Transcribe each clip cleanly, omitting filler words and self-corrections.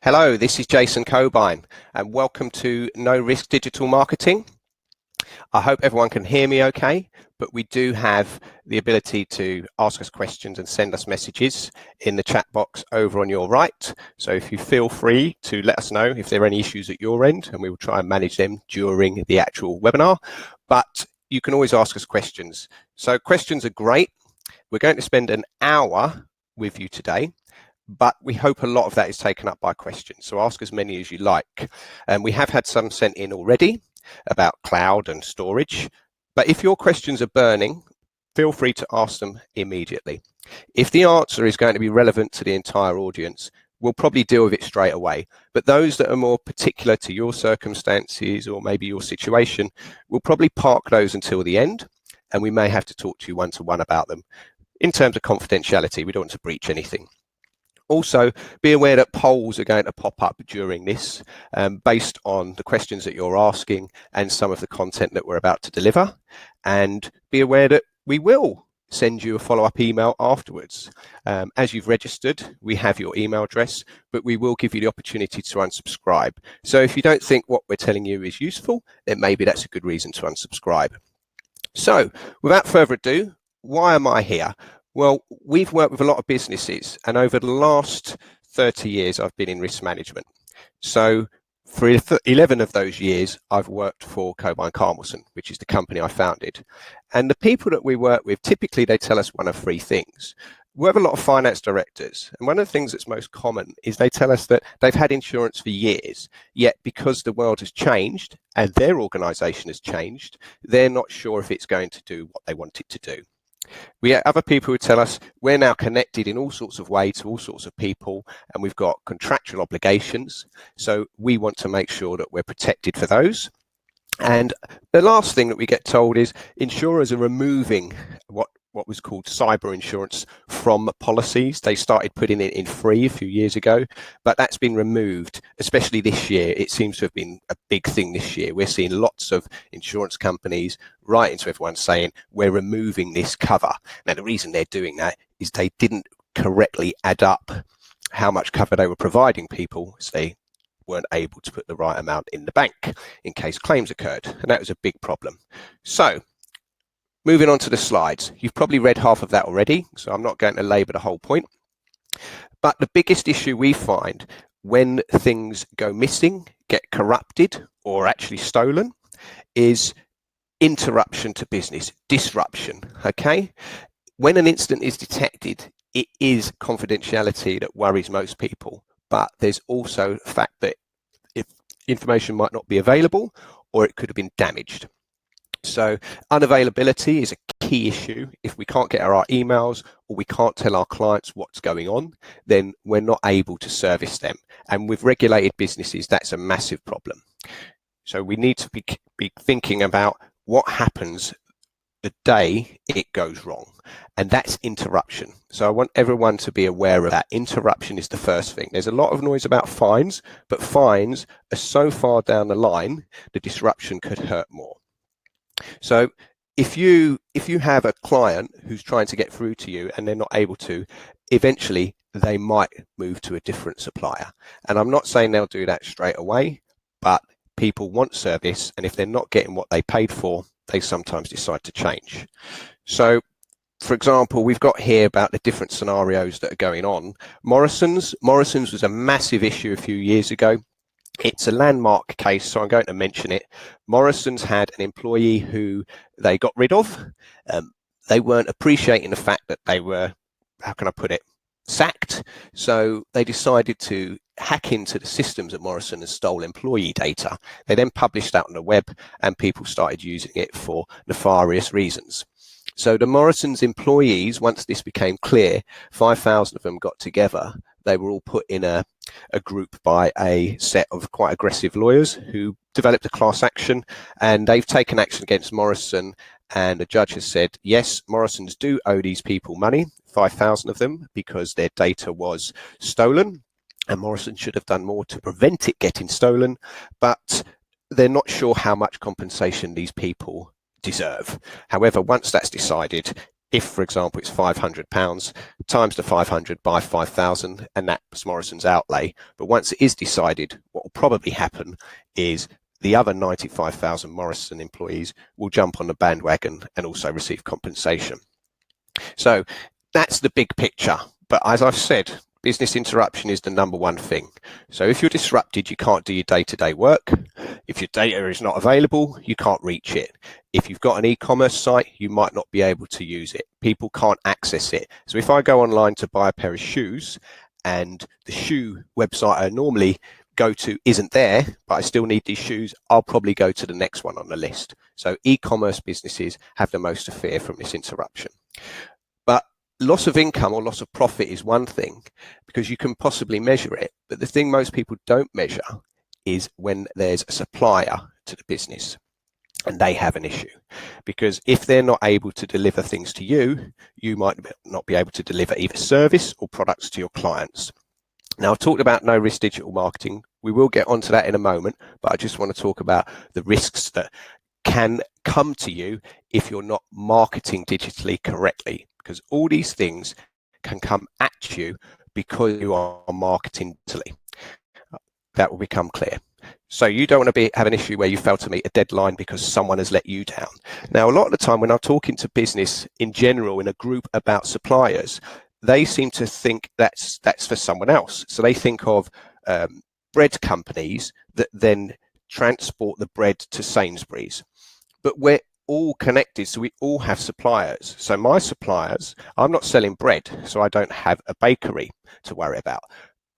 Hello, this is Jason Cockburn and welcome to No Risk Digital Marketing. I hope everyone can hear me okay, but we do have the ability to ask us questions and send us messages in the chat box over on your right. So if you feel free to let us know if there are any issues at your end, and we will try and manage them during the actual webinar, but you can always ask us questions. So questions are great. We're going to spend an hour with you today, but we hope a lot of that is taken up by questions. So ask as many as you like. And we have had some sent in already about cloud and storage. But if your questions are burning, feel free to ask them immediately. If the answer is going to be relevant to the entire audience, we'll probably deal with it straight away. But those that are more particular to your circumstances or maybe your situation, we'll probably park those until the end. And we may have to talk to you one-to-one about them. In terms of confidentiality, we don't want to breach anything. Also, be aware that polls are going to pop up during this based on the questions that you're asking and some of the content that we're about to deliver. And be aware that we will send you a follow-up email afterwards. As you've registered, we have your email address, but we will give you the opportunity to unsubscribe. So if you don't think what we're telling you is useful, then maybe that's a good reason to unsubscribe. So without further ado, why am I here? Well, we've worked with a lot of businesses, and over the last 30 years, I've been in risk management. So for 11 of those years, I've worked for Cockburn Carmelson, which is the company I founded. And the people that we work with, typically they tell us one of three things. We have a lot of finance directors, and one of the things that's most common is they tell us that they've had insurance for years, yet because the world has changed and their organization has changed, they're not sure if it's going to do what they want it to do. We have other people who tell us we're now connected in all sorts of ways to all sorts of people, and we've got contractual obligations. So we want to make sure that we're protected for those. And the last thing that we get told is insurers are removing what was called cyber insurance from policies. They started putting it in free a few years ago, but that's been removed, especially this year. It seems to have been a big thing this year. We're seeing lots of insurance companies writing to everyone saying, we're removing this cover. Now, the reason they're doing that is they didn't correctly add up how much cover they were providing people, so they weren't able to put the right amount in the bank in case claims occurred, and that was a big problem. So moving on to the slides, you've probably read half of that already, so I'm not going to labour the whole point. But the biggest issue we find when things go missing, get corrupted, or actually stolen is interruption to business, disruption, okay? When an incident is detected, it is confidentiality that worries most people, but there's also the fact that if information might not be available or it could have been damaged. So unavailability is a key issue. If we can't get our emails or we can't tell our clients what's going on, then we're not able to service them. And with regulated businesses, that's a massive problem. So we need to be thinking about what happens the day it goes wrong, and that's interruption. So I want everyone to be aware of that. Interruption is the first thing. There's a lot of noise about fines, but fines are so far down the line, the disruption could hurt more. So if you have a client who's trying to get through to you and they're not able to, eventually they might move to a different supplier. And I'm not saying they'll do that straight away, but people want service, and if they're not getting what they paid for, they sometimes decide to change. So for example, we've got here about the different scenarios that are going on. Morrisons was a massive issue a few years ago. It's a landmark case, so I'm going to mention it. Morrisons had an employee who they got rid of. They weren't appreciating the fact that they were, how can I put it, sacked. So they decided to hack into the systems at Morrison and stole employee data. They then published that on the web, and people started using it for nefarious reasons. So the Morrisons employees, once this became clear, 5,000 of them got together. They were all put in a group by a set of quite aggressive lawyers who developed a class action, and they've taken action against Morrison, and the judge has said, yes, Morrisons do owe these people money, 5,000 of them, because their data was stolen, and Morrison should have done more to prevent it getting stolen, but they're not sure how much compensation these people deserve. However, once that's decided, If, for example, it's £500, times the 500 by 5,000, and that's Morrison's outlay. But once it is decided, what will probably happen is the other 95,000 Morrison employees will jump on the bandwagon and also receive compensation. So that's the big picture. But as I've said, business interruption is the number one thing. So if you're disrupted, you can't do your day-to-day work. If your data is not available, you can't reach it. If you've got an e-commerce site, you might not be able to use it. People can't access it. So if I go online to buy a pair of shoes and the shoe website I normally go to isn't there, but I still need these shoes, I'll probably go to the next one on the list. So e-commerce businesses have the most to fear from this interruption. But loss of income or loss of profit is one thing because you can possibly measure it. But the thing most people don't measure is when there's a supplier to the business and they have an issue. Because if they're not able to deliver things to you, you might not be able to deliver either service or products to your clients. Now, I've talked about no risk digital marketing. We will get onto that in a moment, but I just want to talk about the risks that can come to you if you're not marketing digitally correctly, because all these things can come at you because you are marketing digitally. That will become clear. So you don't want to have an issue where you fail to meet a deadline because someone has let you down. Now, a lot of the time when I'm talking to business in general in a group about suppliers, they seem to think that's for someone else. So they think of bread companies that then transport the bread to Sainsbury's. But we're all connected, so we all have suppliers. So my suppliers, I'm not selling bread, so I don't have a bakery to worry about.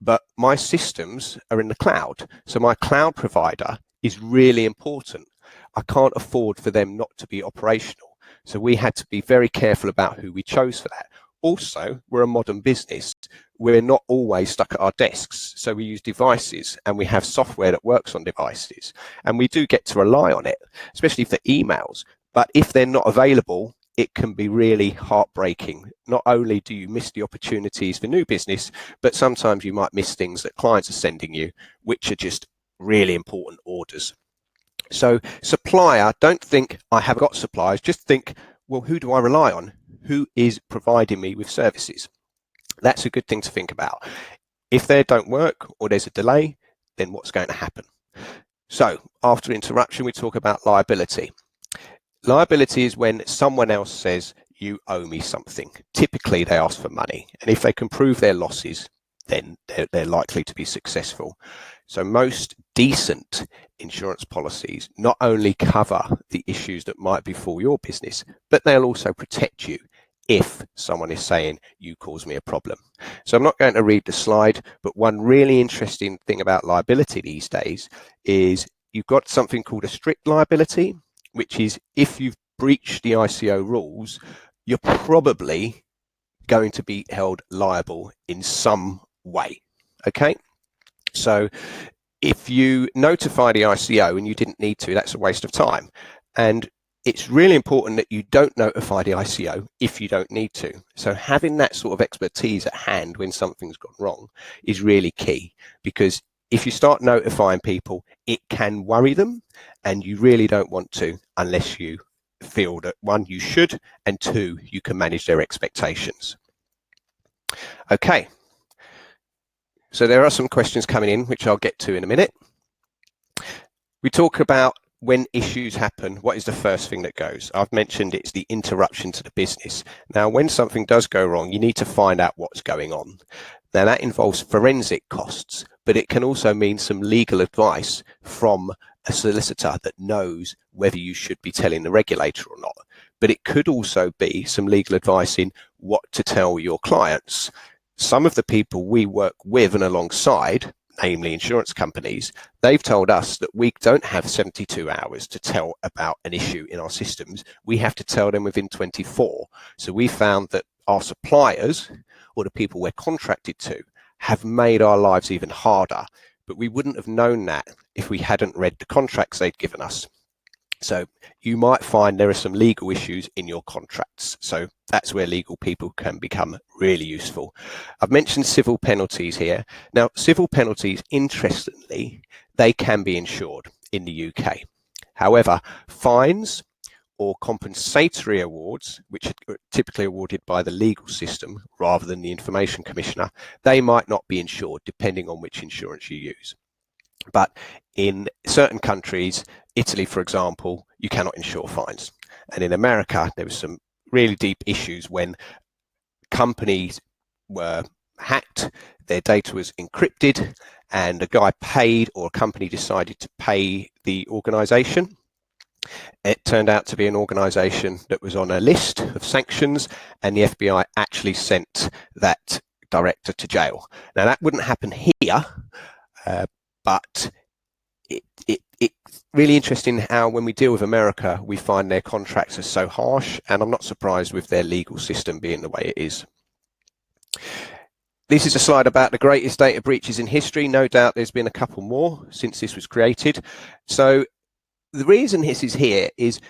But my systems are in the cloud. So my cloud provider is really important. I can't afford for them not to be operational. So we had to be very careful about who we chose for that. Also, we're a modern business. We're not always stuck at our desks. So we use devices and we have software that works on devices. And we do get to rely on it, especially for emails. But if they're not available, it can be really heartbreaking. Not only do you miss the opportunities for new business, but sometimes you might miss things that clients are sending you, which are just really important orders. So supplier, don't think I have got suppliers, just think, well, who do I rely on? Who is providing me with services? That's a good thing to think about. If they don't work or there's a delay, then what's going to happen? So after interruption, we talk about liability. Liability is when someone else says, you owe me something. Typically, they ask for money. And if they can prove their losses, then they're likely to be successful. So most decent insurance policies not only cover the issues that might befall your business, but they'll also protect you if someone is saying, you cause me a problem. So I'm not going to read the slide, but one really interesting thing about liability these days is you've got something called a strict liability, which is if you've breached the ICO rules, you're probably going to be held liable in some way. Okay, so if you notify the ICO and you didn't need to, that's a waste of time. And it's really important that you don't notify the ICO if you don't need to. So having that sort of expertise at hand when something's gone wrong is really key, because if you start notifying people, it can worry them, and you really don't want to unless you feel that, one, you should, and two, you can manage their expectations. Okay, so there are some questions coming in, which I'll get to in a minute. We talk about when issues happen, what is the first thing that goes? I've mentioned it's the interruption to the business. Now, when something does go wrong, you need to find out what's going on. Now, that involves forensic costs, but it can also mean some legal advice from a solicitor that knows whether you should be telling the regulator or not. But it could also be some legal advice in what to tell your clients. Some of the people we work with and alongside, namely insurance companies, they've told us that we don't have 72 hours to tell about an issue in our systems. We have to tell them within 24. So we found that our suppliers, or the people we're contracted to, have made our lives even harder. But we wouldn't have known that if we hadn't read the contracts they'd given us. So you might find there are some legal issues in your contracts. So that's where legal people can become really useful. I've mentioned civil penalties here. Now, civil penalties, interestingly, they can be insured in the UK. However, fines or compensatory awards, which are typically awarded by the legal system rather than the Information Commissioner, they might not be insured depending on which insurance you use. But in certain countries, Italy, for example, you cannot insure fines. And in America, there was some really deep issues when companies were hacked, their data was encrypted, and a guy paid, or a company decided to pay the organization. It turned out to be an organization that was on a list of sanctions, and the FBI actually sent that director to jail. Now, that wouldn't happen here, but it's really interesting how when we deal with America, we find their contracts are so harsh, and I'm not surprised with their legal system being the way it is. This is a slide about the greatest data breaches in history. No doubt there's been a couple more since this was created. So the reason this is here is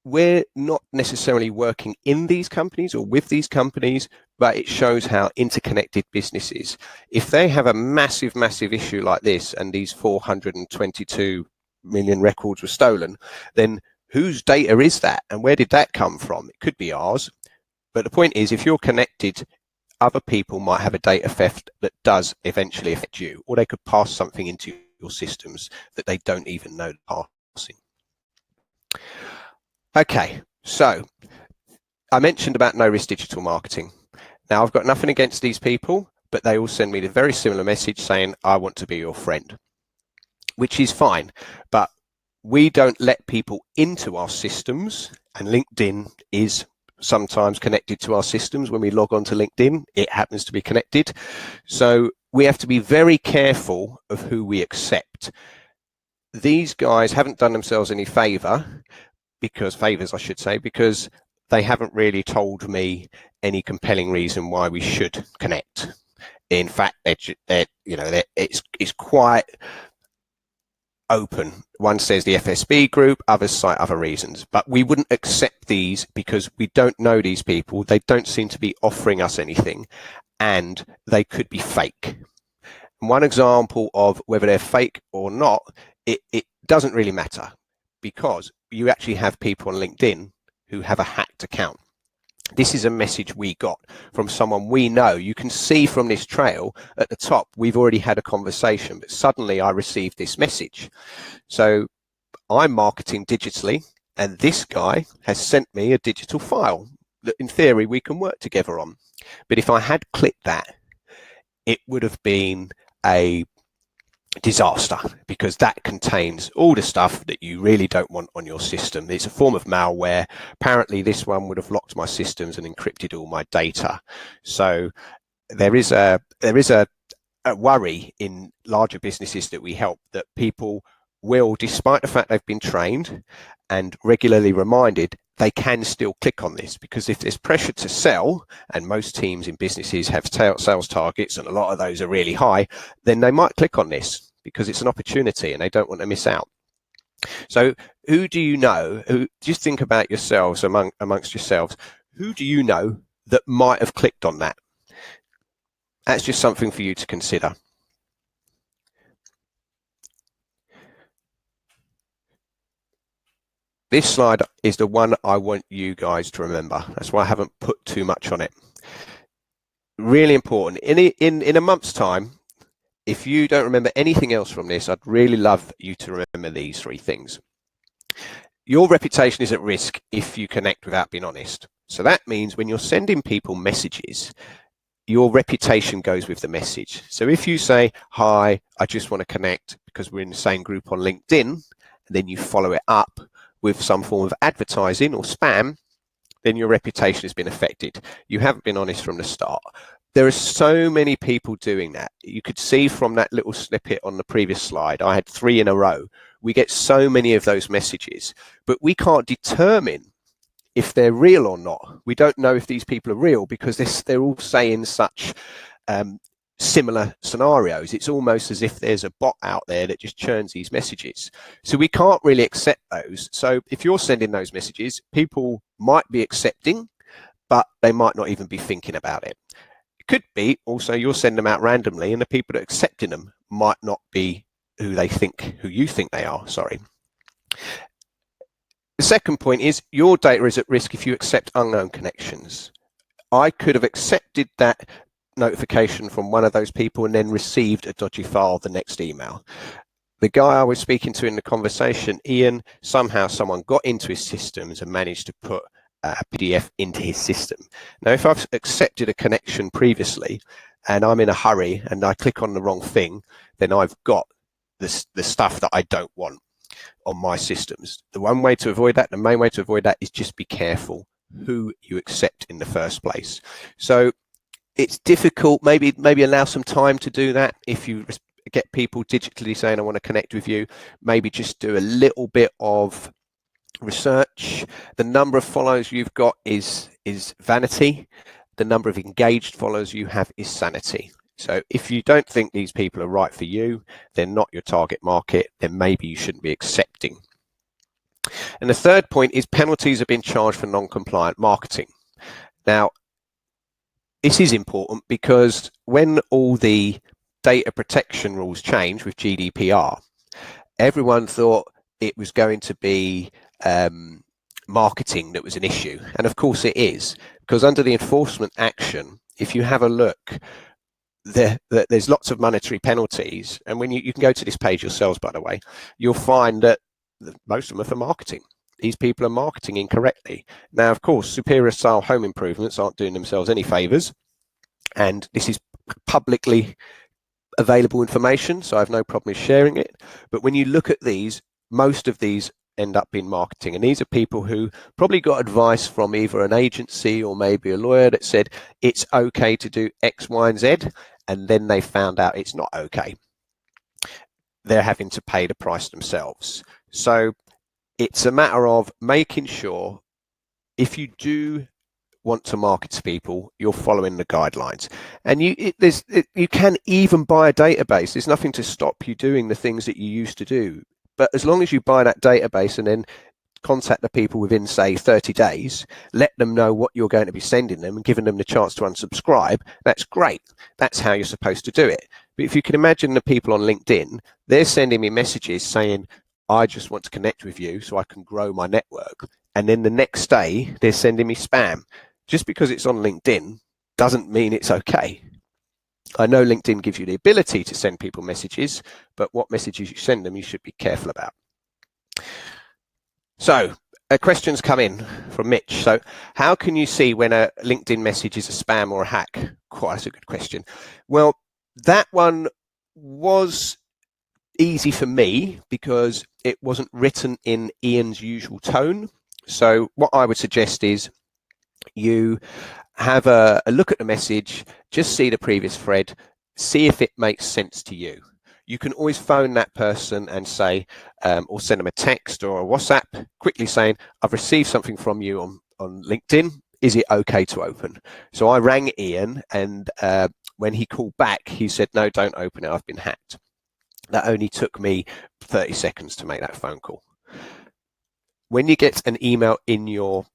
we're not necessarily working in these companies or with these companies, but it shows how interconnected business is. If they have a massive, massive issue like this, and these 422 million records were stolen, then whose data is that? And where did that come from? It could be ours. But the point is, if you're connected, other people might have a data theft that does eventually affect you, or they could pass something into your systems that they don't even know they're passing. Okay, so I mentioned about no risk digital marketing. Now, I've got nothing against these people, but they all send me a very similar message saying, I want to be your friend, which is fine. But we don't let people into our systems, and LinkedIn is sometimes connected to our systems. When we log on to LinkedIn, it happens to be connected. So we have to be very careful of who we accept. These guys haven't done themselves any favors, I should say, because they haven't really told me any compelling reason why we should connect. In fact, it's quite open. One says the FSB group, others cite other reasons, but we wouldn't accept these because we don't know these people. They don't seem to be offering us anything, and they could be fake. And one example of whether they're fake or not, it doesn't really matter, because you actually have people on LinkedIn who have a hacked account. This is a message we got from someone we know. You can see from this trail at the top, we've already had a conversation, but suddenly I received this message. So I'm marketing digitally, and this guy has sent me a digital file that in theory we can work together on. But if I had clicked that, it would have been a disaster, because that contains all the stuff that you really don't want on your system. It's a form of malware. Apparently this one would have locked my systems and encrypted all my data. So there is a worry in larger businesses that we help that people will, despite the fact they've been trained and regularly reminded, they can still click on this, because if there's pressure to sell, and most teams in businesses have sales targets and a lot of those are really high, then they might click on this because it's an opportunity and they don't want to miss out. So who do you know, just think about yourselves, amongst yourselves, who do you know that might have clicked on that? That's just something for you to consider. This slide is the one I want you guys to remember. That's why I haven't put too much on it. Really important. In a month's time, if you don't remember anything else from this, I'd really love you to remember these three things. Your reputation is at risk if you connect without being honest. So that means when you're sending people messages, your reputation goes with the message. So if you say, hi, I just want to connect because we're in the same group on LinkedIn, and then you follow it up with some form of advertising or spam, then your reputation has been affected. You haven't been honest from the start. There are so many people doing that. You could see from that little snippet on the previous slide, I had 3 in a row. We get so many of those messages, but we can't determine if they're real or not. We don't know if these people are real because they're all saying such similar scenarios. It's almost as if there's a bot out there that just churns these messages. So we can't really accept those. So if you're sending those messages, people might be accepting, but they might not even be thinking about it. It could be also you'll send them out randomly and the people that are accepting them might not be who you think they are, sorry. The second point is your data is at risk if you accept unknown connections. I could have accepted that notification from one of those people and then received a dodgy file the next email. The guy I was speaking to in the conversation, Ian, somehow someone got into his systems and managed to put a PDF into his system. Now, if I've accepted a connection previously and I'm in a hurry and I click on the wrong thing, then I've got the stuff that I don't want on my systems. The one way to avoid that, the main way to avoid that, is just be careful who you accept in the first place. So it's difficult. Maybe allow some time to do that. If you get people digitally saying I want to connect with you, maybe just do a little bit of research. The number of followers you've got is vanity. The number of engaged followers you have is sanity. So if you don't think these people are right for you, they're not your target market, then maybe you shouldn't be accepting. And the third point is penalties have been charged for non-compliant marketing. Now, this is important because when all the data protection rules changed with GDPR, everyone thought it was going to be marketing that was an issue. And of course it is, because under the enforcement action, if you have a look, there's lots of monetary penalties. And when you can go to this page yourselves, by the way, you'll find that most of them are for marketing. These people are marketing incorrectly. Now, of course, Superior Style Home Improvements aren't doing themselves any favors. And this is publicly available information, so I have no problem with sharing it. But when you look at these, most of these end up being marketing. And these are people who probably got advice from either an agency or maybe a lawyer that said it's okay to do X, Y, and Z. And then they found out it's not okay. They're having to pay the price themselves. So it's a matter of making sure if you do want to market to people, you're following the guidelines. And you can even buy a database. There's nothing to stop you doing the things that you used to do. But as long as you buy that database and then contact the people within, say, 30 days, let them know what you're going to be sending them and giving them the chance to unsubscribe, that's great. That's how you're supposed to do it. But if you can imagine the people on LinkedIn, they're sending me messages saying, I just want to connect with you so I can grow my network. And then the next day, they're sending me spam. Just because it's on LinkedIn doesn't mean it's okay. I know LinkedIn gives you the ability to send people messages, but what messages you send them, you should be careful about. So questions come in from Mitch. So how can you see when a LinkedIn message is a spam or a hack? Quite that's a good question. Well, that one was easy for me because it wasn't written in Ian's usual tone. So what I would suggest is you have a look at the message, just see the previous thread, see if it makes sense to you. You can always phone that person and say, or send them a text or a WhatsApp quickly saying, I've received something from you on LinkedIn. Is it okay to open? So I rang Ian, and when he called back, he said, no, don't open it. I've been hacked. That only took me 30 seconds to make that phone call. When you get an email in your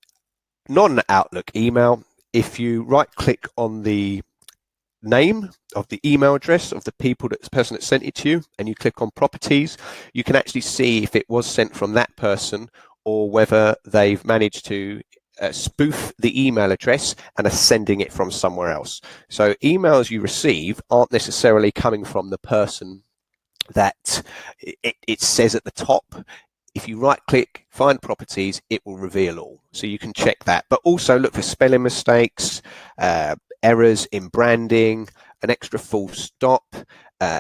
non-Outlook email, if you right click on the name of the email address of the person that sent it to you and you click on properties, you can actually see if it was sent from that person or whether they've managed to spoof the email address and are sending it from somewhere else. So emails you receive aren't necessarily coming from the person that it says at the top. If you right click, find properties, it will reveal all. So you can check that, but also look for spelling mistakes, errors in branding, an extra full stop.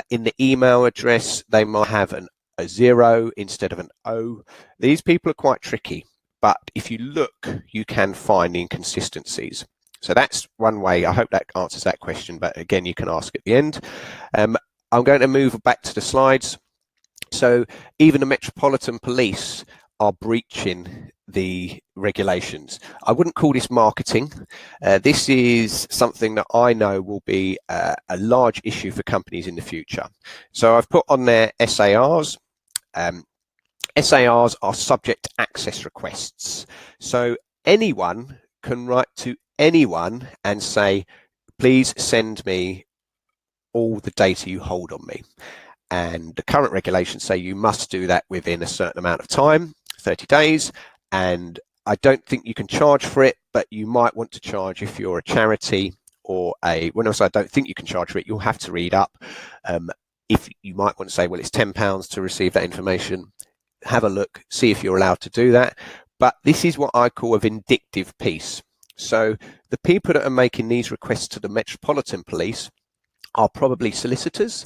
In the email address, they might have a 0 instead of an O. These people are quite tricky, but if you look, you can find the inconsistencies. So that's one way. I hope that answers that question, but again, you can ask at the end. I'm going to move back to the slides. So even the Metropolitan Police are breaching the regulations. I wouldn't call this marketing. This is something that I know will be a large issue for companies in the future. So I've put on there SARs. SARs are subject access requests. So anyone can write to anyone and say, please send me all the data you hold on me. And the current regulations say you must do that within a certain amount of time, 30 days, and I don't think you can charge for it, but you might want to charge if you're a charity or when I say I don't think you can charge for it, you'll have to read up. If you might want to say, well, it's £10 to receive that information, have a look, see if you're allowed to do that. But this is what I call a vindictive piece. So the people that are making these requests to the Metropolitan Police are probably solicitors,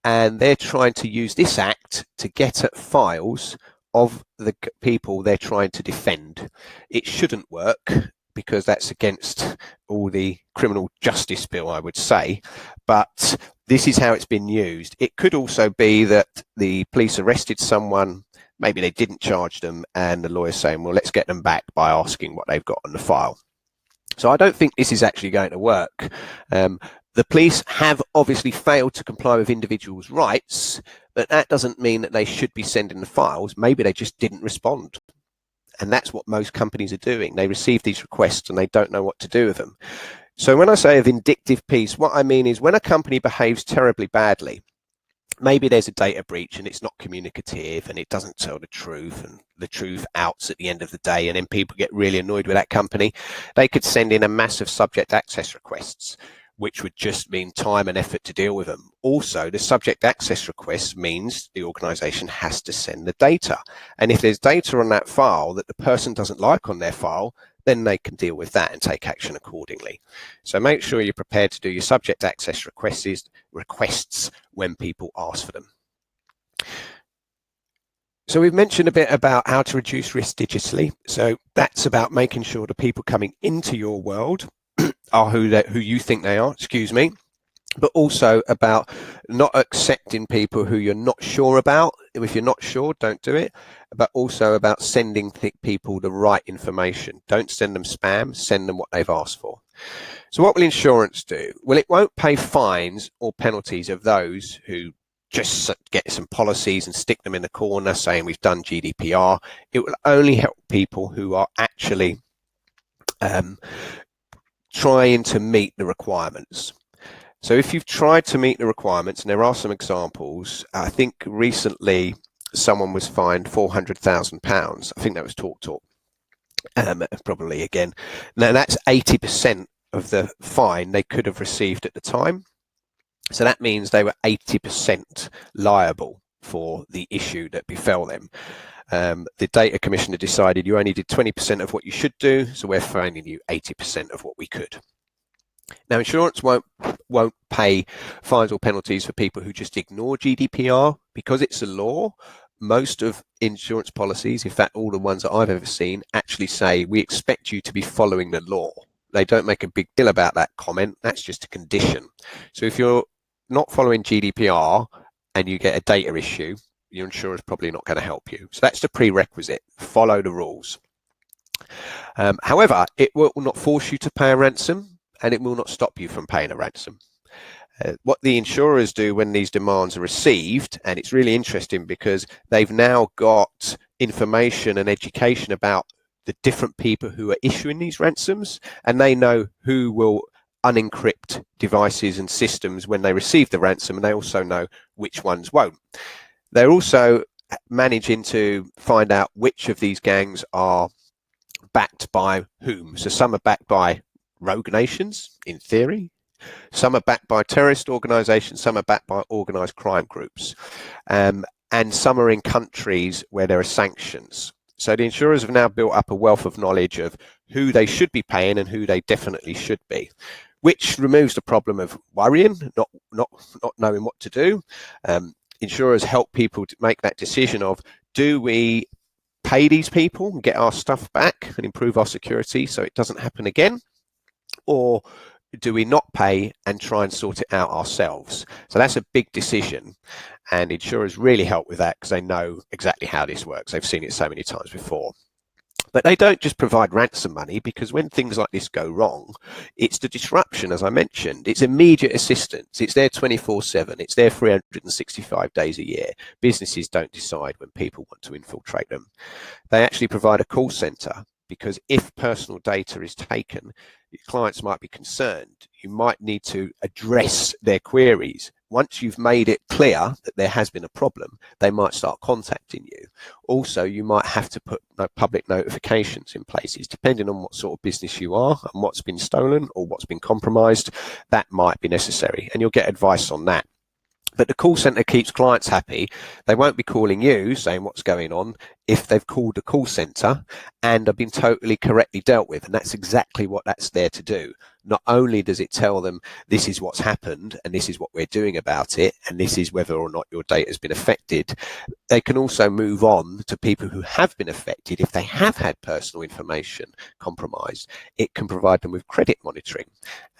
and they're trying to use this act to get at files of the people they're trying to defend. It shouldn't work because that's against all the criminal justice bill, I would say, but this is how it's been used. It could also be that the police arrested someone, maybe they didn't charge them, and the lawyer's saying, well, let's get them back by asking what they've got on the file. So I don't think this is actually going to work. The police have obviously failed to comply with individuals' rights, but that doesn't mean that they should be sending the files. Maybe they just didn't respond. And that's what most companies are doing. They receive these requests and they don't know what to do with them. So when I say a vindictive piece, what I mean is when a company behaves terribly badly, maybe there's a data breach and it's not communicative and it doesn't tell the truth, and the truth outs at the end of the day, and then people get really annoyed with that company, they could send in a massive subject access requests, which would just mean time and effort to deal with them. Also, the subject access request means the organization has to send the data. And if there's data on that file that the person doesn't like on their file, then they can deal with that and take action accordingly. So make sure you're prepared to do your subject access requests when people ask for them. So we've mentioned a bit about how to reduce risk digitally. So that's about making sure the people coming into your world are who you think they are, but also about not accepting people who you're not sure about. If you're not sure, don't do it, but also about sending people the right information. Don't send them spam, send them what they've asked for. So what will insurance do? Well, it won't pay fines or penalties of those who just get some policies and stick them in the corner saying we've done GDPR. It will only help people who are actually trying to meet the requirements. So if you've tried to meet the requirements, and there are some examples, I think recently someone was fined £400,000. I think that was TalkTalk, probably again. Now that's 80% of the fine they could have received at the time. So that means they were 80% liable for the issue that befell them. The data commissioner decided you only did 20% of what you should do, so we're fining you 80% of what we could. Now, insurance won't pay fines or penalties for people who just ignore GDPR because it's a law. Most of insurance policies, in fact, all the ones that I've ever seen, actually say we expect you to be following the law. They don't make a big deal about that comment. That's just a condition. So if you're not following GDPR and you get a data issue, your insurer is probably not going to help you. So that's the prerequisite. Follow the rules. However, it will not force you to pay a ransom, and it will not stop you from paying a ransom. What the insurers do when these demands are received, and it's really interesting because they've now got information and education about the different people who are issuing these ransoms, and they know who will unencrypt devices and systems when they receive the ransom, and they also know which ones won't. They're also managing to find out which of these gangs are backed by whom. So some are backed by rogue nations, in theory. Some are backed by terrorist organizations, some are backed by organized crime groups, and some are in countries where there are sanctions. So the insurers have now built up a wealth of knowledge of who they should be paying and who they definitely should be, which removes the problem of worrying, not knowing what to do. Insurers help people to make that decision of, do we pay these people and get our stuff back and improve our security so it doesn't happen again? Or do we not pay and try and sort it out ourselves? So that's a big decision, and insurers really help with that because they know exactly how this works. They've seen it so many times before. But they don't just provide ransom money, because when things like this go wrong, it's the disruption, as I mentioned. It's immediate assistance. It's there 24/7. It's there 365 days a year. Businesses don't decide when people want to infiltrate them. They actually provide a call center, because if personal data is taken, your clients might be concerned. You might need to address their queries. once you've made it clear that there has been a problem, they might start contacting you. Also, you might have to put public notifications in places, depending on what sort of business you are and what's been stolen or what's been compromised. That might be necessary, and you'll get advice on that. But the call center keeps clients happy. They won't be calling you saying what's going on if they've called the call center and have been totally correctly dealt with. And that's exactly what that's there to do. Not only does it tell them this is what's happened and this is what we're doing about it and this is whether or not your data has been affected, they can also move on to people who have been affected. If they have had personal information compromised, it can provide them with credit monitoring.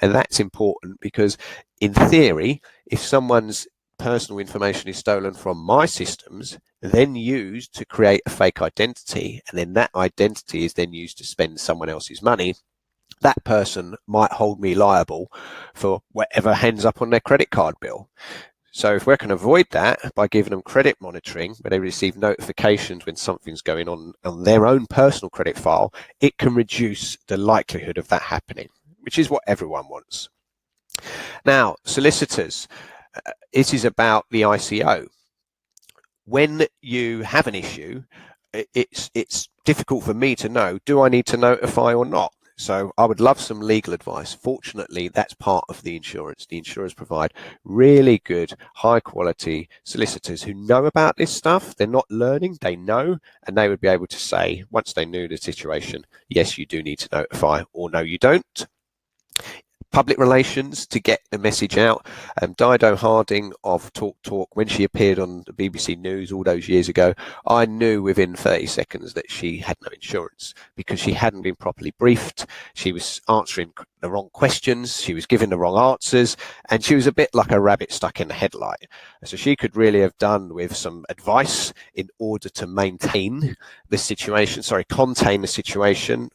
And that's important because in theory, if someone's personal information is stolen from my systems, then used to create a fake identity, and then that identity is then used to spend someone else's money, that person might hold me liable for whatever ends up on their credit card bill. So if we can avoid that by giving them credit monitoring, where they receive notifications when something's going on their own personal credit file, it can reduce the likelihood of that happening, which is what everyone wants. Now, solicitors, it is about the ICO. When you have an issue, it's difficult for me to know, do I need to notify or not? So I would love some legal advice. Fortunately, that's part of the insurance. The insurers provide really good, high quality solicitors who know about this stuff. They're not learning, they know, and they would be able to say, once they knew the situation, yes, you do need to notify, or no, you don't. Public relations to get the message out. Dido Harding of Talk Talk, when she appeared on the BBC News all those years ago, I knew within 30 seconds that she had no insurance because she hadn't been properly briefed. She was answering the wrong questions, she was giving the wrong answers, and she was a bit like a rabbit stuck in the headlight. So she could really have done with some advice in order to maintain the situation, contain the situation,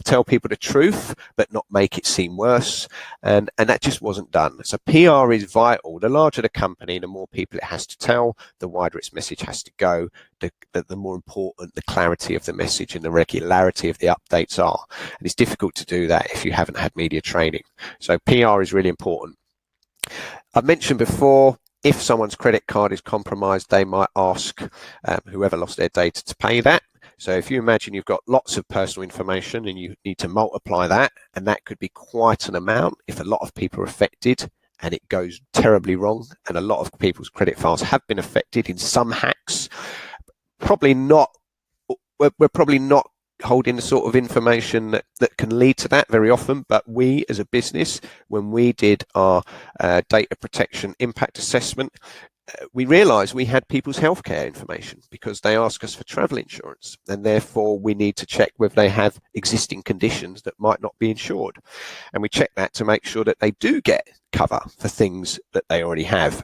tell people the truth, but not make it seem worse. And that just wasn't done. So PR is vital. The larger the company, the more people it has to tell, the wider its message has to go, the more important the clarity of the message and the regularity of the updates are. And it's difficult to do that if you haven't had media training. So PR is really important. I've mentioned before, if someone's credit card is compromised, they might ask whoever lost their data to pay that. So if you imagine you've got lots of personal information and you need to multiply that, and that could be quite an amount if a lot of people are affected and it goes terribly wrong, and a lot of people's credit files have been affected in some hacks, we're probably not holding the sort of information that can lead to that very often. But we as a business, when we did our data protection impact assessment, we realized we had people's healthcare information because they ask us for travel insurance, and therefore we need to check whether they have existing conditions that might not be insured. And we check that to make sure that they do get cover for things that they already have.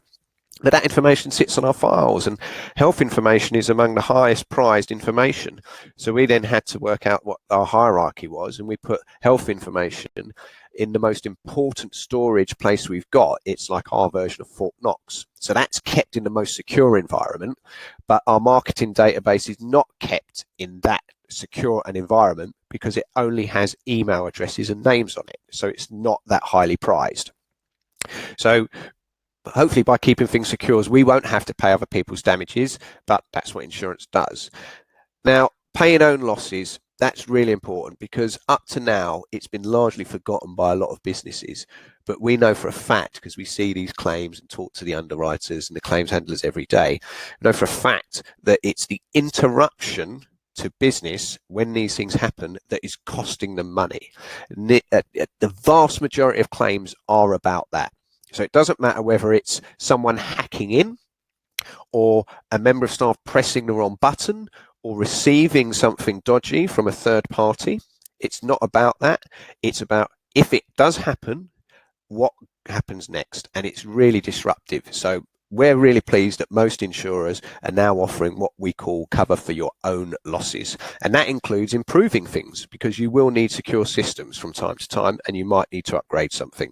But that information sits on our files, and health information is among the highest prized information. So we then had to work out what our hierarchy was, and we put health information in the most important storage place we've got. It's like our version of Fort Knox. So that's kept in the most secure environment, but our marketing database is not kept in that secure an environment because it only has email addresses and names on it. So it's not that highly prized. So hopefully by keeping things secure, we won't have to pay other people's damages, but that's what insurance does. Now, paying own losses, that's really important because up to now, it's been largely forgotten by a lot of businesses. But we know for a fact, because we see these claims and talk to the underwriters and the claims handlers every day, we know for a fact that it's the interruption to business when these things happen that is costing them money. The vast majority of claims are about that. So it doesn't matter whether it's someone hacking in or a member of staff pressing the wrong button or receiving something dodgy from a third party. It's not about that. It's about, if it does happen, what happens next? And it's really disruptive. So we're really pleased that most insurers are now offering what we call cover for your own losses. And that includes improving things, because you will need secure systems from time to time and you might need to upgrade something.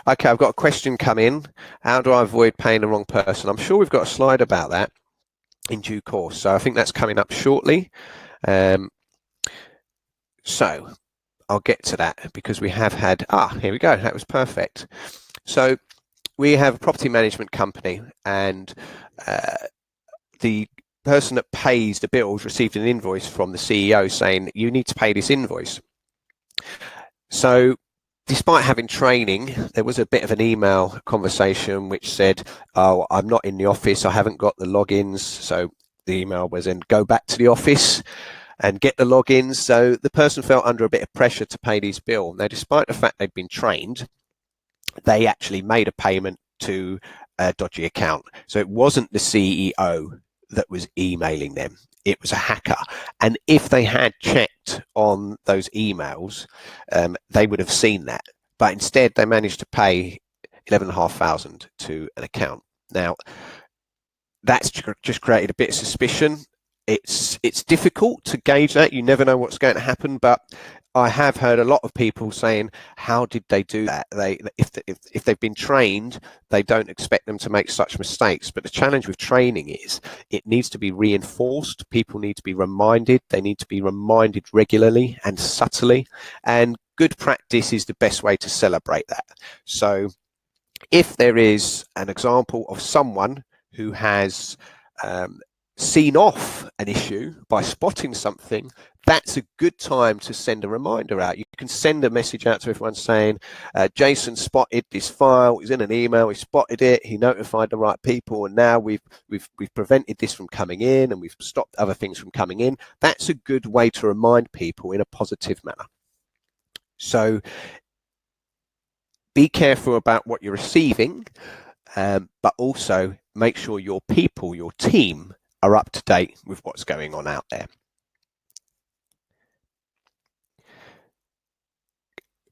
Okay, I've got a question come in. How do I avoid paying the wrong person? I'm sure we've got a slide about that in due course. So I think that's coming up shortly. So I'll get to that because we have had, here we go. That was perfect. So we have a property management company, and the person that pays the bills received an invoice from the CEO saying you need to pay this invoice. So despite having training, there was a bit of an email conversation which said, oh, I'm not in the office, I haven't got the logins. So the email was then go back to the office and get the logins. So the person felt under a bit of pressure to pay this bill. Now, despite the fact they'd been trained, they actually made a payment to a dodgy account. So it wasn't the CEO that was emailing them, it was a hacker. And if they had checked on those emails, they would have seen that. But instead, they managed to pay $11,500 to an account. Now, that's just created a bit of suspicion. It's difficult to gauge that. You never know what's going to happen, but I have heard a lot of people saying, how did they do that? If they've been trained, they don't expect them to make such mistakes. But the challenge with training is it needs to be reinforced. People need to be reminded. They need to be reminded regularly and subtly. And good practice is the best way to celebrate that. So if there is an example of someone who has seen off an issue by spotting something, that's a good time to send a reminder out. You can send a message out to everyone saying, Jason spotted this file, it was in an email, he spotted it, he notified the right people, and now we've prevented this from coming in, and we've stopped other things from coming in. That's a good way to remind people in a positive manner. So be careful about what you're receiving, but also make sure your people, your team, are up to date with what's going on out there.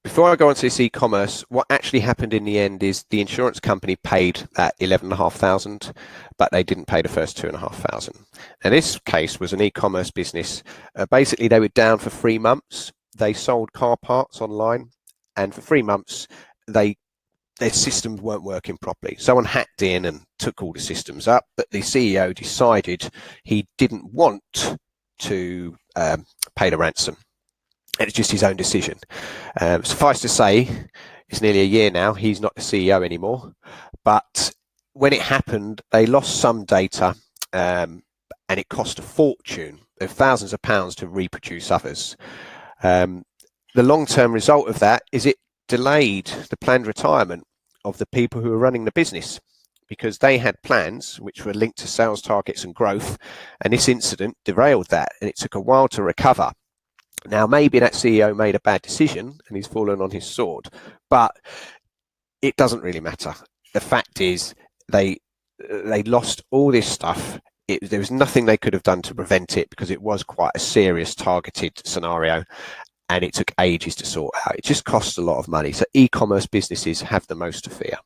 Before I go on to this e-commerce, what actually happened in the end is the insurance company paid that $11,500, but they didn't pay the first $2,500. Now, this case was an e-commerce business. Basically, they were down for 3 months. They sold car parts online, and for 3 months, their systems weren't working properly. Someone hacked in and took all the systems up, but the CEO decided he didn't want to pay the ransom. It's just his own decision. Suffice to say, it's nearly a year now, he's not the CEO anymore. But when it happened, they lost some data, and it cost a fortune, of thousands of pounds, to reproduce others. The long-term result of that is it delayed the planned retirement of the people who were running the business, because they had plans which were linked to sales targets and growth, and this incident derailed that, and it took a while to recover. Now, maybe that CEO made a bad decision and he's fallen on his sword, but it doesn't really matter. The fact is they lost all this stuff. There was nothing they could have done to prevent it, because it was quite a serious targeted scenario, and it took ages to sort out. It just costs a lot of money. So e-commerce businesses have the most to fear.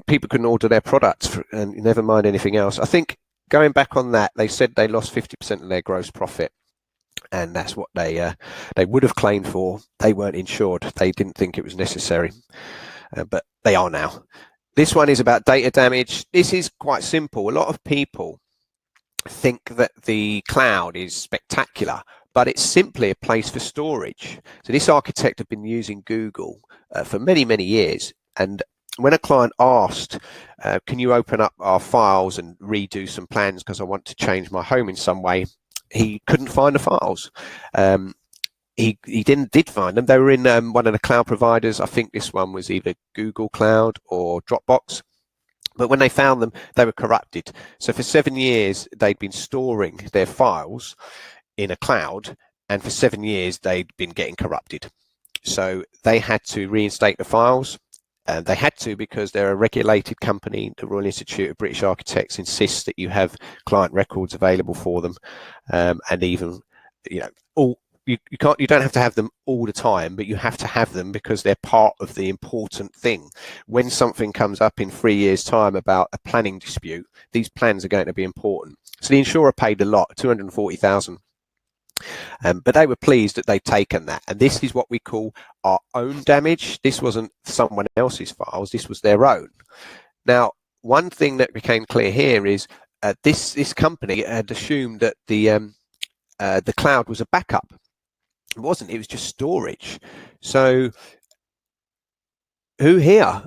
People couldn't order their products, and never mind anything else. I think going back on that, they said they lost 50% of their gross profit, and that's what they would have claimed for. They weren't insured. They didn't think it was necessary, but they are now. This one is about data damage. This is quite simple. A lot of people think that the cloud is spectacular, but it's simply a place for storage. So this architect had been using Google for many, many years, and when a client asked, can you open up our files and redo some plans because I want to change my home in some way, he couldn't find the files. He did find them. They were in one of the cloud providers. I think this one was either Google Cloud or Dropbox. But when they found them, they were corrupted. So for 7 years, they'd been storing their files in a cloud, and for 7 years, they'd been getting corrupted. So they had to reinstate the files. They had to, because they're a regulated company. The Royal Institute of British Architects insists that you have client records available for them, and even, you don't have to have them all the time, but you have to have them because they're part of the important thing. When something comes up in 3 years' time about a planning dispute, these plans are going to be important. So the insurer paid a lot, $240,000. But they were pleased that they'd taken that. And this is what we call our own damage. This wasn't someone else's files, this was their own. Now, one thing that became clear here is this company had assumed that the cloud was a backup. It wasn't, it was just storage. So who here,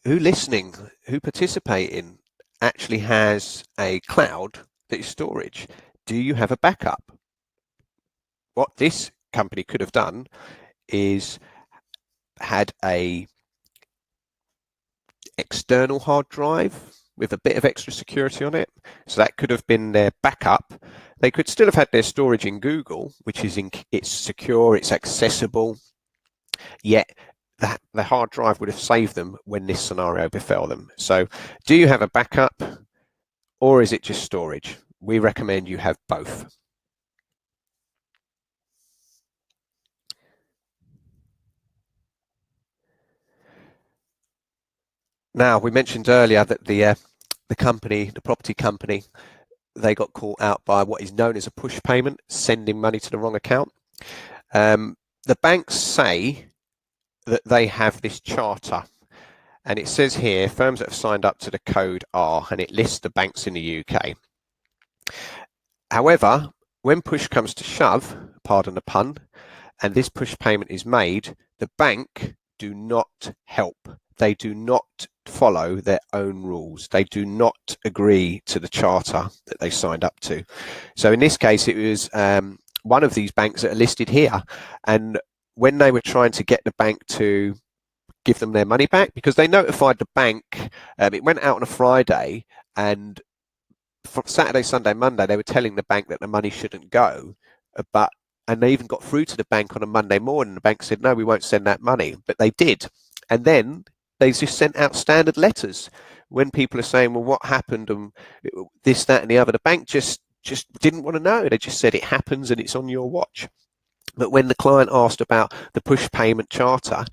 who listening, who participating actually has a cloud that is storage? Do you have a backup? What this company could have done is had a external hard drive with a bit of extra security on it. So that could have been their backup. They could still have had their storage in Google, which is it's secure, it's accessible, yet that the hard drive would have saved them when this scenario befell them. So do you have a backup, or is it just storage? We recommend you have both. Now, we mentioned earlier that the property company, they got caught out by what is known as a push payment, sending money to the wrong account. The banks say that they have this charter, and it says here firms that have signed up to the code are, and it lists the banks in the UK. However, when push comes to shove, pardon the pun, and this push payment is made, the bank do not help. They do not follow their own rules. They do not agree to the charter that they signed up to. So in this case, it was one of these banks that are listed here. And when they were trying to get the bank to give them their money back, because they notified the bank, it went out on a Friday, and from Saturday, Sunday, Monday, they were telling the bank that the money shouldn't go, and they even got through to the bank on a Monday morning. The bank said, no, we won't send that money, but they did. And then they just sent out standard letters when people are saying, well, what happened, and this, that, and the other. The bank just didn't want to know. They just said it happens and it's on your watch. But when the client asked about the push payment charter,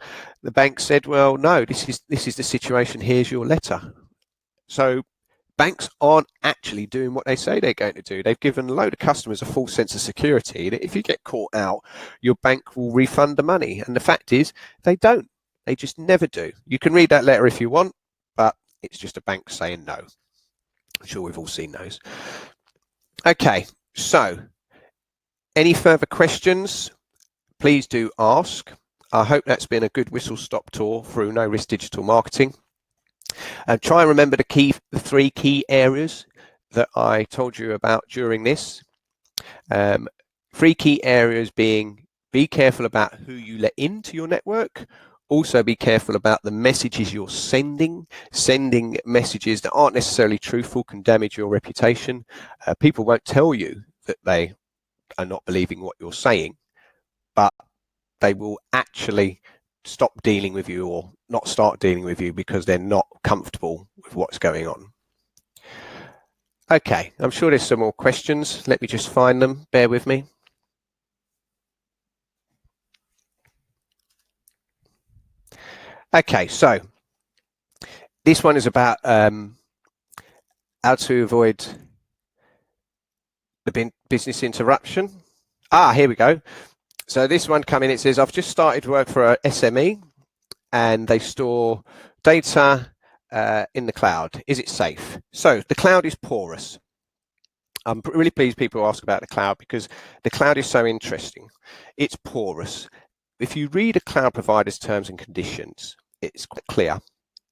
the bank said, well, no, this is the situation. Here's your letter. So banks aren't actually doing what they say they're going to do. They've given a load of customers a false sense of security that if you get caught out, your bank will refund the money. And the fact is, they don't. They just never do. You can read that letter if you want, but it's just a bank saying no. I'm sure we've all seen those. Okay, so any further questions, please do ask. I hope that's been a good whistle-stop tour through No Risk Digital Marketing. Try and remember the 3 key areas that I told you about during this. 3 key areas being: be careful about who you let into your network. Also be careful about the messages you're sending. Sending messages that aren't necessarily truthful can damage your reputation. People won't tell you that they are not believing what you're saying, but they will actually stop dealing with you or not start dealing with you because they're not comfortable with what's going on. Okay, I'm sure there's some more questions. Let me just find them. Bear with me. Okay, so this one is about how to avoid the business interruption. Here we go. So this one coming, it says, I've just started work for a SME and they store data in the cloud. Is it safe? So the cloud is porous. I'm really pleased people ask about the cloud because the cloud is so interesting. It's porous. If you read a cloud provider's terms and conditions, it's quite clear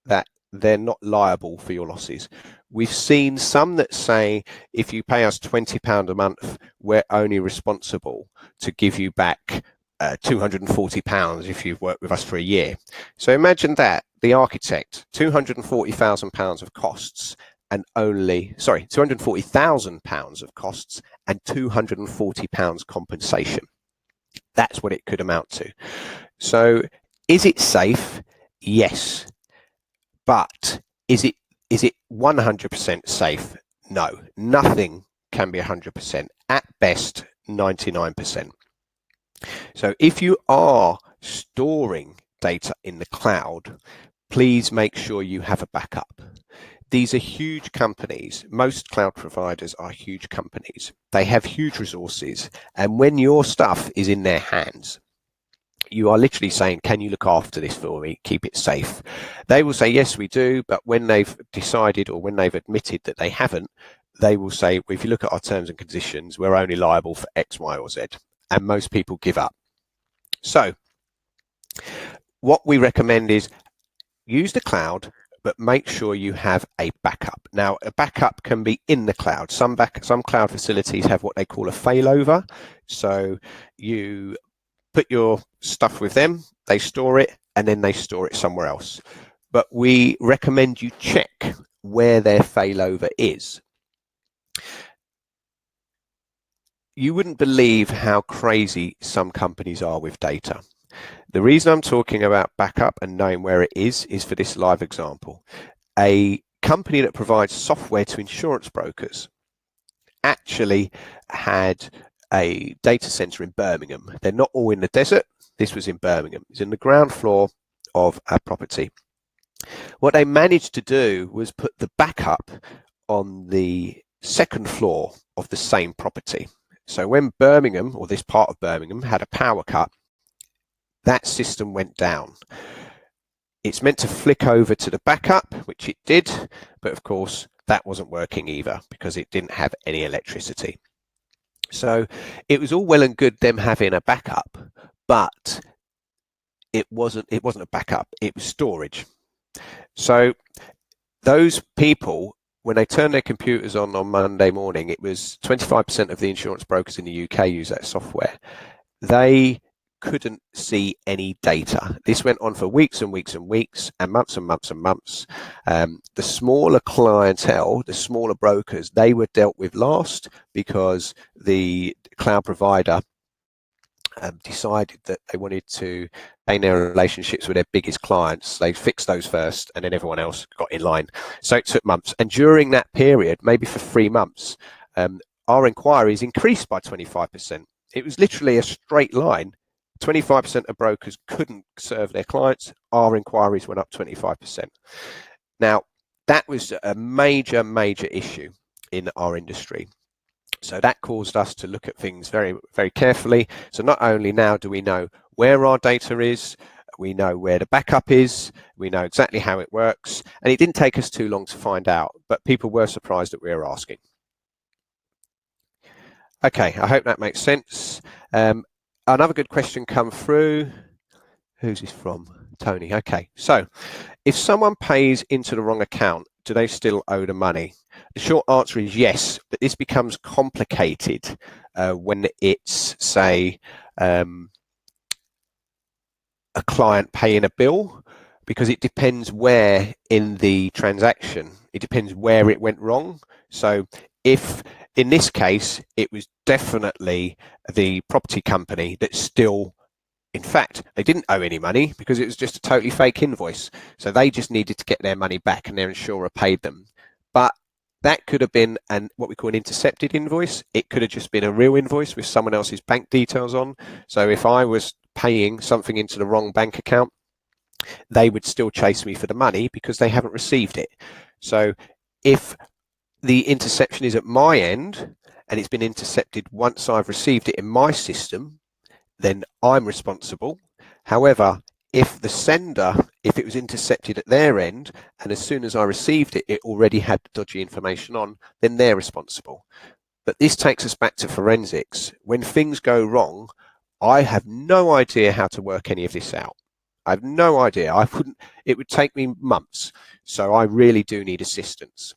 that they're not liable for your losses. We've seen some that say if you pay us £20 a month, we're only responsible to give you back £240 if you've worked with us for a year. So imagine that, the architect, £240,000 of costs and £240,000 of costs and £240 compensation. That's what it could amount to. So is it safe? Yes. But is it 100% safe? No. Nothing can be 100%. At best, 99%. So if you are storing data in the cloud, please make sure you have a backup. These are huge companies. Most cloud providers are huge companies. They have huge resources. And when your stuff is in their hands, you are literally saying, can you look after this for me? Keep it safe. They will say, yes, we do. But when they've decided or when they've admitted that they haven't, they will say, well, if you look at our terms and conditions, we're only liable for X, Y, or Z. And most people give up. So what we recommend is use the cloud, but make sure you have a backup. Now, a backup can be in the cloud. Some cloud facilities have what they call a failover. So you put your stuff with them, they store it, and then they store it somewhere else. But we recommend you check where their failover is. You wouldn't believe how crazy some companies are with data. The reason I'm talking about backup and knowing where it is for this live example. A company that provides software to insurance brokers actually had a data center in Birmingham. They're not all in the desert. This was in Birmingham. It's in the ground floor of a property. What they managed to do was put the backup on the second floor of the same property. So when Birmingham, or this part of Birmingham, had a power cut, that system went down. It's meant to flick over to the backup, which it did, but of course that wasn't working either because it didn't have any electricity. So it was all well and good them having a backup, but it wasn't a backup, it was storage. So those people, when they turned their computers on Monday morning, it was 25% of the insurance brokers in the UK use that software. They couldn't see any data. This went on for weeks and weeks and weeks and months and months and months. The smaller clientele, the smaller brokers, they were dealt with last because the cloud provider decided that they wanted to maintain their relationships with their biggest clients. They fixed those first and then everyone else got in line. So it took months. And during that period, maybe for 3 months, our inquiries increased by 25%. It was literally a straight line. 25% of brokers couldn't serve their clients. Our inquiries went up 25%. Now, that was a major, major issue in our industry. So that caused us to look at things very, very carefully. So not only now do we know where our data is, we know where the backup is, we know exactly how it works, and it didn't take us too long to find out, but people were surprised that we were asking. Okay, I hope that makes sense. Another good question come through. Who's this from? Tony. Okay, so if someone pays into the wrong account, do they still owe the money? The short answer is yes, but this becomes complicated when it's, say, a client paying a bill, because it depends where in the transaction, it depends where it went wrong. So if in this case, it was definitely the property company that still, in fact, they didn't owe any money because it was just a totally fake invoice. So they just needed to get their money back and their insurer paid them. But that could have been what we call an intercepted invoice. It could have just been a real invoice with someone else's bank details on. So if I was paying something into the wrong bank account, they would still chase me for the money because they haven't received it. So if the interception is at my end and it's been intercepted once I've received it in my system, then I'm responsible. However, if the sender, if it was intercepted at their end and as soon as I received it, it already had dodgy information on, then they're responsible. But this takes us back to forensics. When things go wrong, I have no idea how to work any of this out. I have no idea. It would take me months. So I really do need assistance.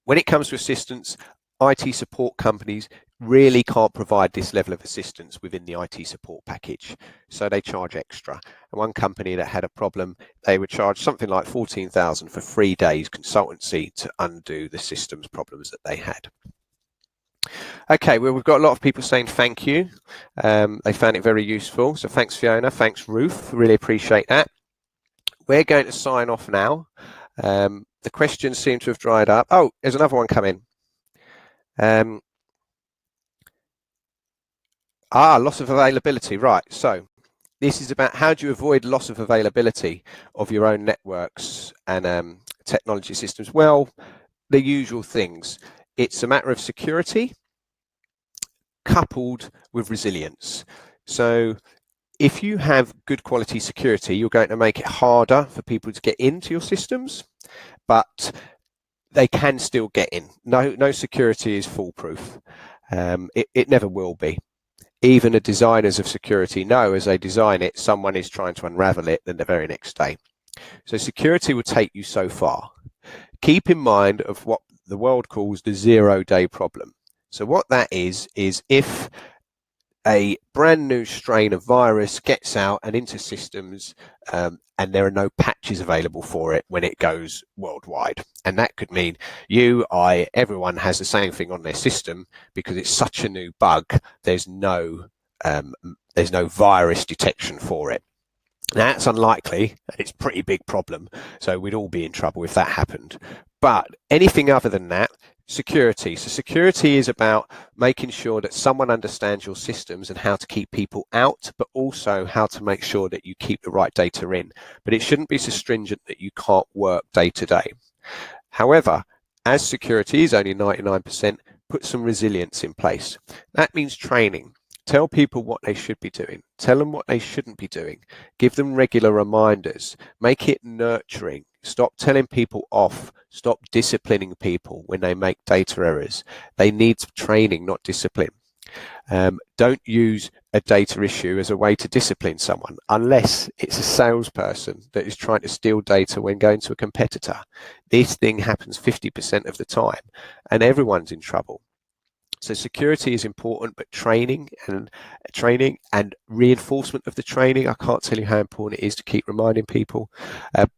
When it comes to assistance, IT support companies really can't provide this level of assistance within the IT support package. So they charge extra. And one company that had a problem, they would charge something like 14,000 for 3 days consultancy to undo the systems problems that they had. Okay, well, we've got a lot of people saying thank you. They found it very useful. So thanks, Fiona. Thanks, Ruth. Really appreciate that. We're going to sign off now. The questions seem to have dried up. Oh, there's another one coming. Loss of availability. Right. So this is about how do you avoid loss of availability of your own networks and technology systems? Well, the usual things. It's a matter of security coupled with resilience. So if you have good quality security, you're going to make it harder for people to get into your systems, but they can still get in. No security is foolproof. It never will be. Even the designers of security know as they design it, someone is trying to unravel it the very next day. So security will take you so far. Keep in mind of what the world calls the 0-day problem. So what that is if a brand new strain of virus gets out and into systems and there are no patches available for it when it goes worldwide. And that could mean you, I, everyone has the same thing on their system because it's such a new bug, there's no virus detection for it. Now that's unlikely, and it's a pretty big problem, so we'd all be in trouble if that happened. But anything other than that, security. So security is about making sure that someone understands your systems and how to keep people out, but also how to make sure that you keep the right data in. But it shouldn't be so stringent that you can't work day to day. However, as security is only 99%, put some resilience in place. That means training. Tell people what they should be doing. Tell them what they shouldn't be doing. Give them regular reminders. Make it nurturing. Stop telling people off. Stop disciplining people when they make data errors. They need training, not discipline. Don't use a data issue as a way to discipline someone unless it's a salesperson that is trying to steal data when going to a competitor. This thing happens 50% of the time and everyone's in trouble. So security is important, but training and reinforcement of the training, I can't tell you how important it is to keep reminding people,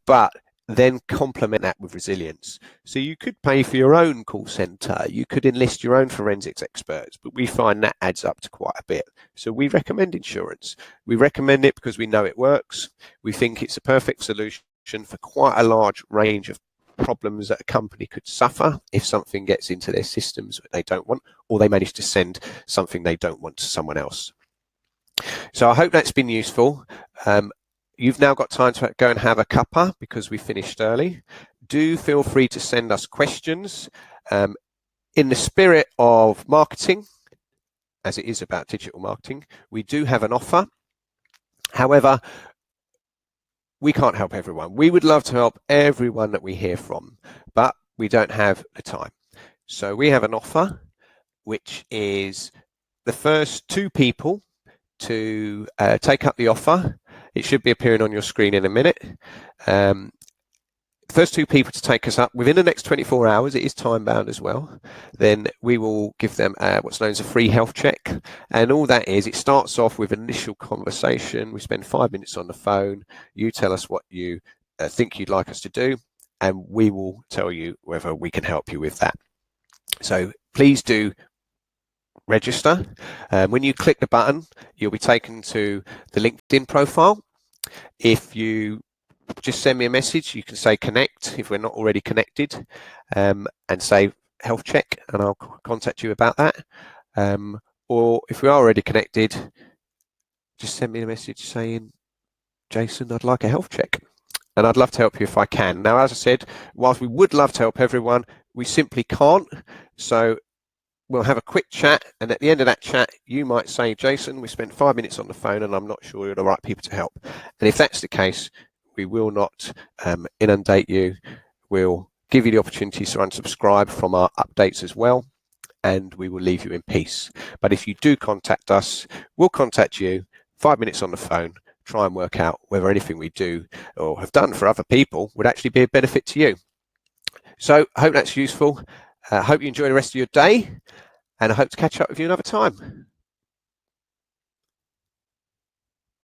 but then complement that with resilience. So you could pay for your own call center, you could enlist your own forensics experts, but we find that adds up to quite a bit. So we recommend insurance. We recommend it because we know it works. We think it's a perfect solution for quite a large range of problems that a company could suffer if something gets into their systems that they don't want, or they manage to send something they don't want to someone else. So I hope that's been useful. You've now got time to go and have a cuppa because we finished early. Do feel free to send us questions. In the spirit of marketing, as it is about digital marketing, we do have an offer. However, we can't help everyone. We would love to help everyone that we hear from, but we don't have the time. So we have an offer, which is the first 2 people to take up the offer. It should be appearing on your screen in a minute. First 2 people to take us up within the next 24 hours, it is time bound as well, then we will give them what's known as a free health check. And all that is, it starts off with an initial conversation. We spend 5 minutes on the phone. You tell us what you think you'd like us to do, and we will tell you whether we can help you with that. So please do register. When you click the button, you'll be taken to the LinkedIn profile. If you just send me a message, you can say connect if we're not already connected, and say health check, and I'll contact you about that. Or if we are already connected, just send me a message saying, Jason, I'd like a health check, and I'd love to help you if I can. Now, as I said, whilst we would love to help everyone, we simply can't. So we'll have a quick chat, and at the end of that chat, you might say, Jason, we spent 5 minutes on the phone and I'm not sure you're the right people to help. And if that's the case, we will not inundate you. We'll give you the opportunity to unsubscribe from our updates as well, and we will leave you in peace. But if you do contact us, we'll contact you, 5 minutes on the phone, try and work out whether anything we do or have done for other people would actually be a benefit to you. So I hope that's useful. I hope you enjoy the rest of your day, and I hope to catch up with you another time.